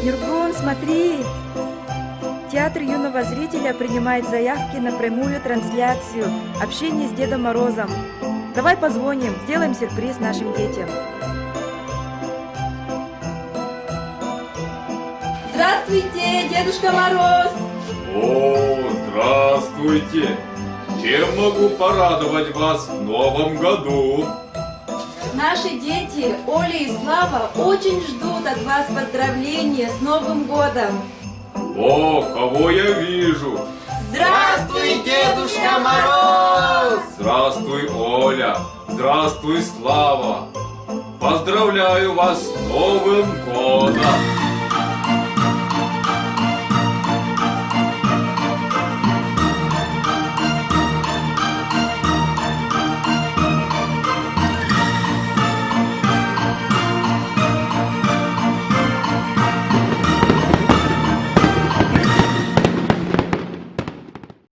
Миргун, смотри! Театр юного зрителя принимает заявки на прямую трансляцию общения с Дедом Морозом. Давай позвоним, сделаем сюрприз нашим детям. Здравствуйте, Дедушка Мороз! О, здравствуйте! Чем могу порадовать вас в новом году? Наши дети, Оля и Слава, очень ждут от вас поздравления с Новым годом. О, кого я вижу! Здравствуй, Дедушка Мороз! Здравствуй, Оля! Здравствуй, Слава! Поздравляю вас с Новым годом!